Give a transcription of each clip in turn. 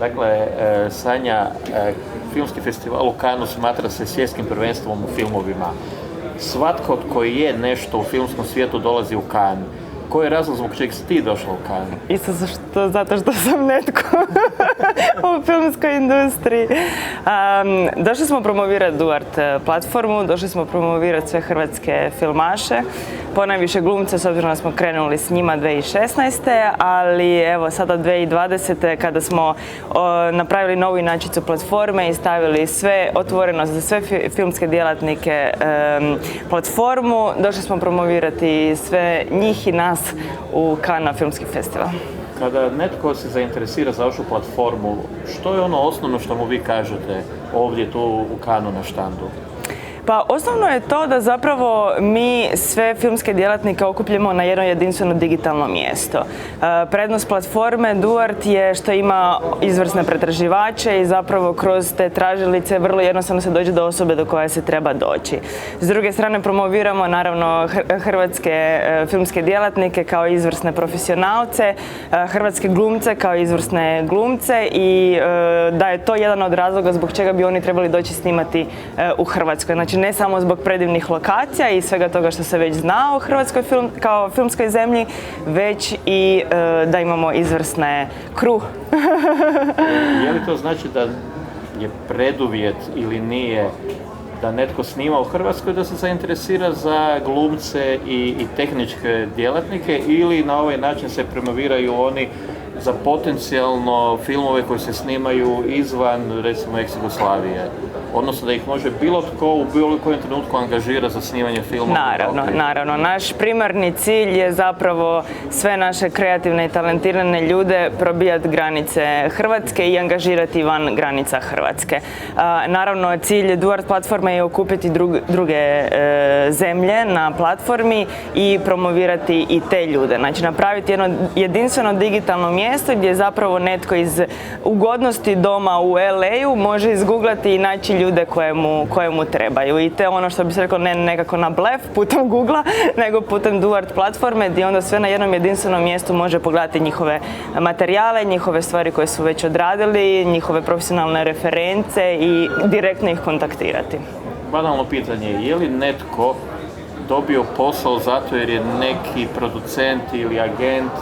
Dakle, Sanja, filmski festival u Cannesu smatra se svjetskim prvenstvom u filmovima. Svatko tko je nešto u filmskom svijetu dolazi u Cannes. Koji je razlog zbog čeg si ti došla u Cannes? Isto zato što sam netko u filmskoj industriji. Došli smo promovirati Duart platformu, došli smo promovirati sve hrvatske filmaše, ponajviše glumce, s obzirom da smo krenuli s njima 2016. Ali evo sada 2020. kada smo napravili novu inačicu platforme i stavili sve otvoreno za sve filmske djelatnike platformu, došli smo promovirati sve njih i nas u Cannes filmski festival. Kada netko se zainteresira za vašu platformu, što je ono osnovno što mu vi kažete ovdje tu u Cannesu na štandu? Pa osnovno je to da zapravo mi sve filmske djelatnike okupljamo na jedno jedinstveno digitalno mjesto. Prednost platforme Duart je što ima izvrsne pretraživače i zapravo kroz te tražilice vrlo jednostavno se dođe do osobe do koje se treba doći. S druge strane promoviramo naravno hrvatske filmske djelatnike kao izvrsne profesionalce, hrvatske glumce kao izvrsne glumce i da je to jedan od razloga zbog čega bi oni trebali doći snimati u Hrvatskoj. Znači ne samo zbog predivnih lokacija i svega toga što se već zna o Hrvatskoj kao filmskoj zemlji, već i da imamo izvrsne crew. Je li to znači da je preduvjet ili nije da netko snima u Hrvatskoj da se zainteresira za glumce i tehničke djelatnike ili na ovaj način se promoviraju oni za potencijalno filmove koji se snimaju izvan, recimo, ex-Jugoslavije? Odnosno da ih može bilo tko u bilo kojem trenutku angažira za snimanje filmova? Naravno. Naš primarni cilj je zapravo sve naše kreativne i talentirane ljude probijati granice Hrvatske i angažirati van granica Hrvatske. Naravno, cilj Duart platforme je okupiti druge zemlje na platformi i promovirati i te ljude. Znači napraviti jedno jedinstveno digitalno mjesto gdje zapravo netko iz ugodnosti doma u LA-u može izgooglati i naći ljude koje mu trebaju. I te ono što bi se rekao ne nekako na blef putem Google-a, nego putem Duart platforme gdje onda sve na jednom jedinstvenom mjestu može pogledati njihove materijale, njihove stvari koje su već odradili, njihove profesionalne reference i direktno ih kontaktirati. Banalno pitanje, je li netko dobio posao zato jer je neki producent ili agent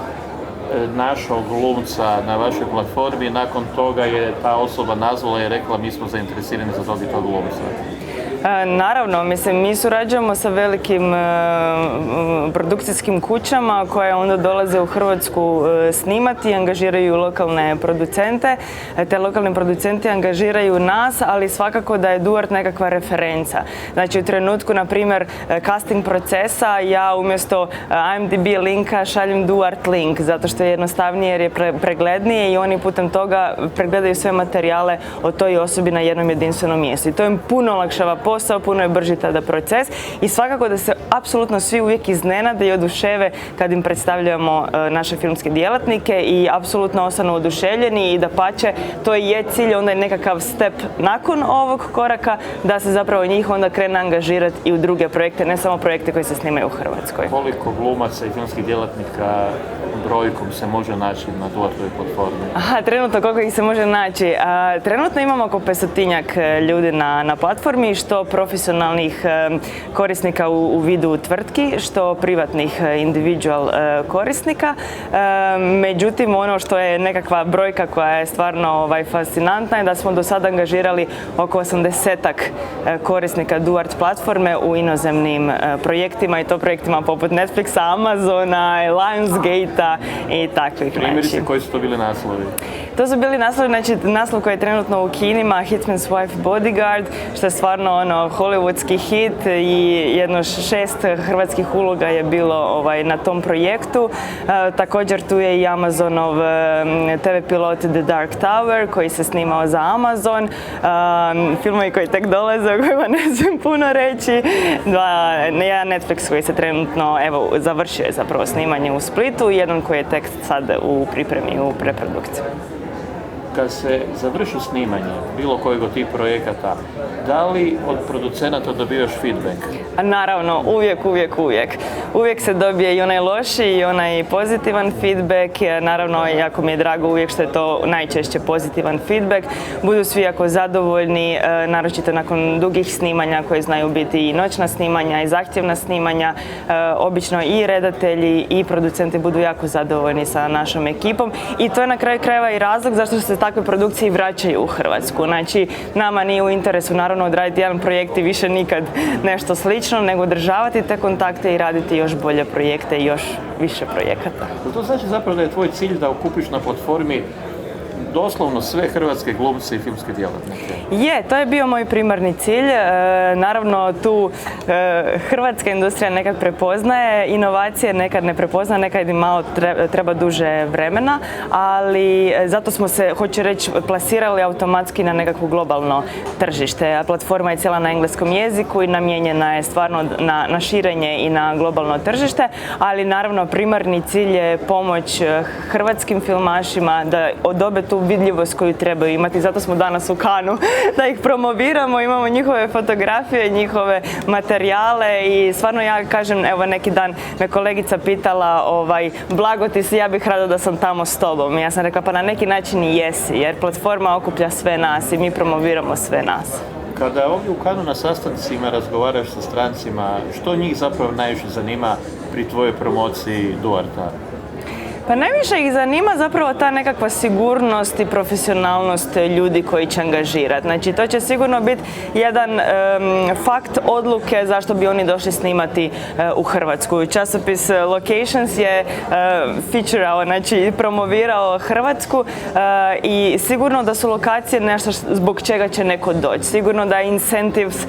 našao glumca na vašoj platformi i nakon toga je ta osoba nazvala i rekla mi smo zainteresirani za dobiti tog glumca? Naravno, mi surađujemo sa velikim produkcijskim kućama koje onda dolaze u Hrvatsku snimati i angažiraju lokalne producente. Te lokalni producenti angažiraju nas, ali svakako da je Duart nekakva referenca. Znači u trenutku, na primjer, casting procesa ja umjesto IMDb linka šaljem Duart link, zato što je jednostavnije jer je preglednije i oni putem toga pregledaju sve materijale o toj osobi na jednom jedinstvenom mjestu. I to im puno olakšava posao, puno je brži tada proces i svakako da se apsolutno svi uvijek iznenade i oduševe kad im predstavljamo naše filmske djelatnike i apsolutno ostanu oduševljeni i dapače, to je cilj, onda je nekakav step nakon ovog koraka da se zapravo njih onda krene angažirati i u druge projekte, ne samo projekte koji se snimaju u Hrvatskoj. Koliko glumaca i filmskih djelatnika brojkom se može naći na Duartovoj platformi? Trenutno koliko ih se može naći? Trenutno imamo oko 500-tinjak ljudi na platformi, što profesionalnih korisnika u vidu tvrtki, što privatnih individual korisnika. Međutim, ono što je nekakva brojka koja je stvarno fascinantna je da smo do sada angažirali oko 80-ak korisnika Duart platforme u inozemnim projektima i to projektima poput Netflixa, Amazona, Lionsgate-a i takvih. Primjerice, koji su to bili naslovi? To su bili naslovi, znači naslov koji je trenutno u kinima, Hitman's Wife Bodyguard, što je stvarno hollywoodski hit i jedno 6 hrvatskih uloga je bilo na tom projektu. Također tu je i Amazonov TV pilot The Dark Tower koji se snimao za Amazon. Filmovi koji tek dolaze, o kojima ne smijem puno reći. Jedan Netflix koji se trenutno završio je zapravo snimanje u Splitu i jedan koji je tek sad u pripremi, u preprodukciji. Kad se završi snimanje bilo kojeg od tih projekata, da li od producenata dobivaš feedback? A naravno, uvijek. Uvijek se dobije i onaj loši i onaj pozitivan feedback. Naravno, jako mi je drago uvijek što je to najčešće pozitivan feedback. Budu svi jako zadovoljni, naročito nakon dugih snimanja koje znaju biti i noćna snimanja i zahtjevna snimanja. Obično i redatelji i producenti budu jako zadovoljni sa našom ekipom i to je na kraju krajeva i razlog zašto se takve produkcije vraćaju u Hrvatsku. Znači, nama nije u interesu naravno odraditi jedan projekt i više nikad nešto slično, nego održavati te kontakte i raditi još bolje projekte i još više projekata. To znači zapravo da je tvoj cilj da okupiš na platformi doslovno sve hrvatske glumce i filmske djelatnike? Je, to je bio moj primarni cilj. Naravno, tu hrvatska industrija nekad prepoznaje, inovacije nekad ne prepoznaje, nekad im malo treba duže vremena, ali zato smo se, hoću reći, plasirali automatski na nekakvo globalno tržište. Platforma je cijela na engleskom jeziku i namijenjena je stvarno na širenje i na globalno tržište, ali naravno primarni cilj je pomoć hrvatskim filmašima da dobe tu vidljivost koju trebaju imati. Zato smo danas u Cannesu, da ih promoviramo, imamo njihove fotografije, njihove materijale i stvarno ja kažem, evo neki dan me kolegica pitala, blago ti si, ja bih rado da sam tamo s tobom. I ja sam rekla, pa na neki način i jesi, jer platforma okuplja sve nas i mi promoviramo sve nas. Kada ovdje u Cannesu na sastancima razgovaraš sa strancima, što njih zapravo najviše zanima pri tvojoj promociji Duarta? Pa najviše ih zanima zapravo ta nekakva sigurnost i profesionalnost ljudi koji će angažirati. Znači, to će sigurno biti jedan fakt odluke zašto bi oni došli snimati u Hrvatsku. Časopis Locations je featurao, znači promovirao Hrvatsku i sigurno da su lokacije nešto zbog čega će neko doći. Sigurno da je incentives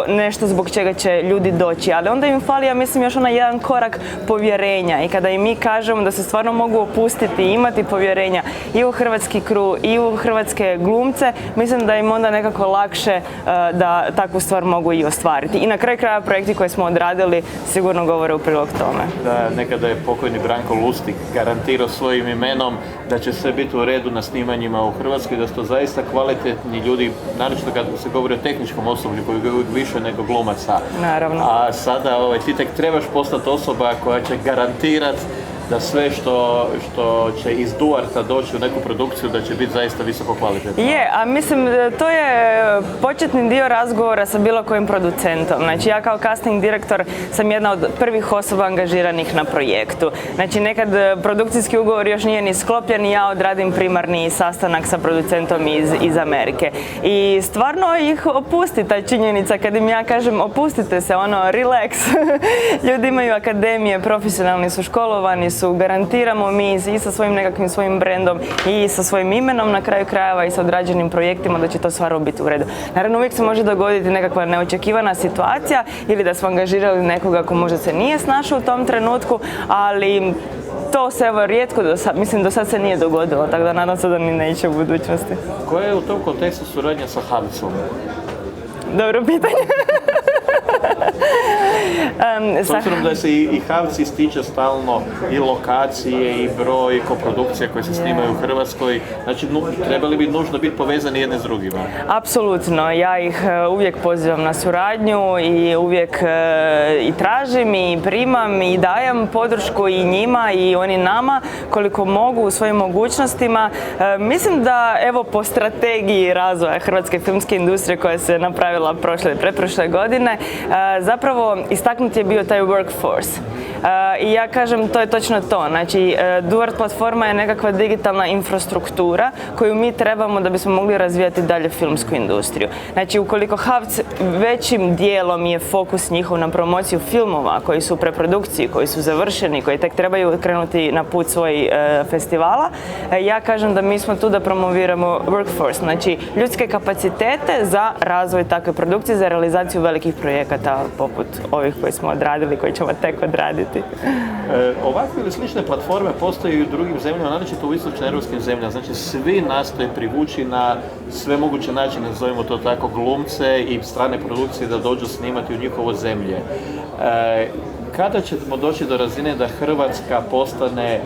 nešto zbog čega će ljudi doći. Ali onda im fali, ja mislim, još onaj jedan korak povjerenja i kada im mi kažemo da se stvarno mogu opustiti i imati povjerenja i u hrvatski crew i u hrvatske glumce, mislim da im onda nekako lakše da takvu stvar mogu i ostvariti. I na kraju kraja projekti koje smo odradili sigurno govore u prilog tome. Da, nekada je pokojni Branko Lustig garantirao svojim imenom da će sve biti u redu na snimanjima u Hrvatskoj, da su to zaista kvalitetni ljudi, naročito kad se govori o tehničkom osoblju koji je uvijek više nego glumaca. Naravno. A sada ti tek trebaš postati osoba koja će garantirati da sve što će iz Duarta doći u neku produkciju da će biti zaista visoko kvalitetno. Je, a mislim to je početni dio razgovora sa bilo kojim producentom. Znači ja kao casting direktor sam jedna od prvih osoba angažiranih na projektu. Znači nekad produkcijski ugovor još nije ni sklopljen i ja odradim primarni sastanak sa producentom iz Amerike. I stvarno ih opusti ta činjenica kad im ja kažem opustite se, relax. Ljudi imaju akademije, profesionalni su, školovani su, garantiramo mi i sa svojim nekakvim svojim brendom i sa svojim imenom na kraju krajeva i sa odrađenim projektima da će to stvarno biti u redu. Naravno uvijek se može dogoditi nekakva neočekivana situacija ili da smo angažirali nekoga ko možda se nije snašao u tom trenutku, ali to se evo rijetko do sad se nije dogodilo, tako da nadam se da ni neće u budućnosti. Koja je u tom kontekstu suradnja sa HAVC-om? Dobro pitanje. S obzirom da se i HAVC ističe stalno i lokacije i broj koprodukcija koje se snimaju u Hrvatskoj, znači trebali bi nužno biti povezani jedne s drugima. Apsolutno, ja ih uvijek pozivam na suradnju i uvijek i tražim i primam i dajem podršku i njima i oni nama koliko mogu u svojim mogućnostima. Mislim da evo po strategiji razvoja hrvatske filmske industrije koja se napravila pretprošle godine, zapravo istaknut je bio taj workforce. I ja kažem, to je točno to. Znači, Duart platforma je nekakva digitalna infrastruktura koju mi trebamo da bismo mogli razvijati dalje filmsku industriju. Znači, ukoliko HAVC većim dijelom je fokus njihov na promociju filmova koji su u preprodukciji, koji su završeni, koji tek trebaju krenuti na put svojih festivala, ja kažem da mi smo tu da promoviramo workforce, znači ljudske kapacitete za razvoj takve produkcije, za realizaciju velikih projekata poput ovih koji smo odradili, koji ćemo tek odraditi. Ovakve ili slične platforme postoje i u drugim zemljama, naročito u istočnoeuropskim zemljama. Znači svi nastoje privući na sve moguće načine, nazovimo to tako, glumce i strane produkcije da dođu snimati u njihovo zemlje. Kada ćemo doći do razine da Hrvatska postane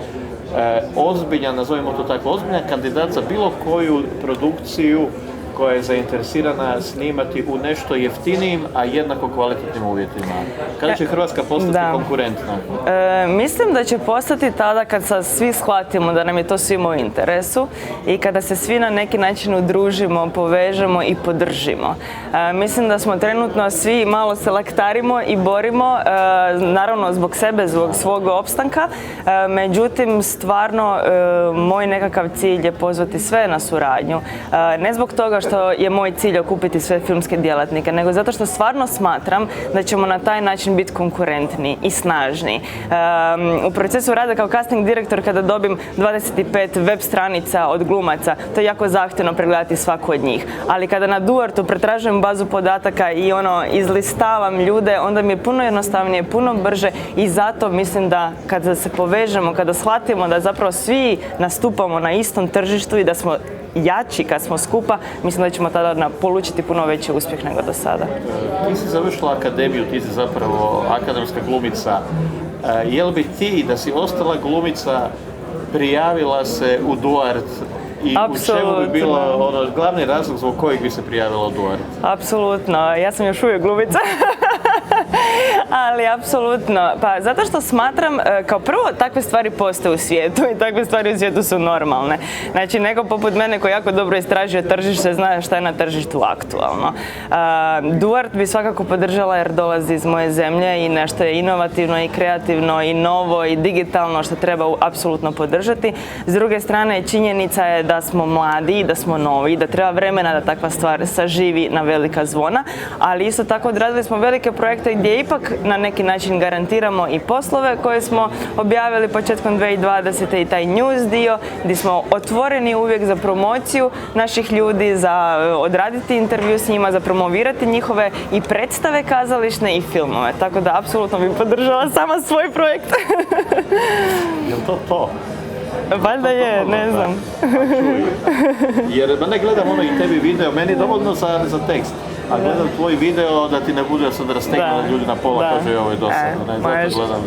ozbiljan, nazovimo to tako, ozbiljan kandidat za bilo koju produkciju koja je zainteresirana snimati u nešto jeftinijim, a jednako kvalitetnim uvjetima. Kada će Hrvatska postati konkurentna? Mislim da će postati tada kad sad svi shvatimo da nam je to svima u interesu i kada se svi na neki način udružimo, povežemo i podržimo. Mislim da smo trenutno svi malo se laktarimo i borimo, naravno zbog sebe, zbog svog opstanka, međutim stvarno moj nekakav cilj je pozvati sve na suradnju. Ne zbog toga što je moj cilj okupiti sve filmske djelatnike, nego zato što stvarno smatram da ćemo na taj način biti konkurentni i snažni. U procesu rada kao casting direktor kada dobim 25 web stranica od glumaca, to je jako zahtjevno pregledati svaku od njih. Ali kada na Duartu pretražujem bazu podataka i izlistavam ljude, onda mi je puno jednostavnije, puno brže i zato mislim da kada se povežemo, kada shvatimo da zapravo svi nastupamo na istom tržištu i da smo jači kad smo skupa, mislim da ćemo tada polučiti puno veći uspjeh nego do sada. Ti si završila akademiju, ti si zapravo akademska glumica. Je li bi ti, da si ostala glumica, prijavila se u Duart i Apsolutno. u čemu bi bilo glavni razlog zbog kojeg bi se prijavila u Duart? Apsolutno, ja sam još uvijek glumica. Ali apsolutno, pa zato što smatram, kao prvo, takve stvari postoje u svijetu i takve stvari u svijetu su normalne. Znači, neko poput mene koji jako dobro istražuje tržište, zna šta je na tržištu aktualno. Duart bi svakako podržala jer dolazi iz moje zemlje i nešto je inovativno i kreativno i novo i digitalno što treba apsolutno podržati. S druge strane, činjenica je da smo mladi, da smo novi, da treba vremena da takva stvar saživi na velika zvona, ali isto tako odradili smo velike projekte gdje ipak na neki način garantiramo i poslove koje smo objavili početkom 2020. i taj news dio gdje smo otvoreni uvijek za promociju naših ljudi, za odraditi intervju s njima, za promovirati njihove i predstave kazališne i filmove. Tako da apsolutno bih podržala sama svoj projekt. Je li to? Valjda je, ne znam. Jer ne gledam i tebi video, meni je dovoljno za tekst. A gledam tvoj video da ti ne bude sad rasteknula ljudi na pola, kaže ovo je dosadno. Zato gledam da.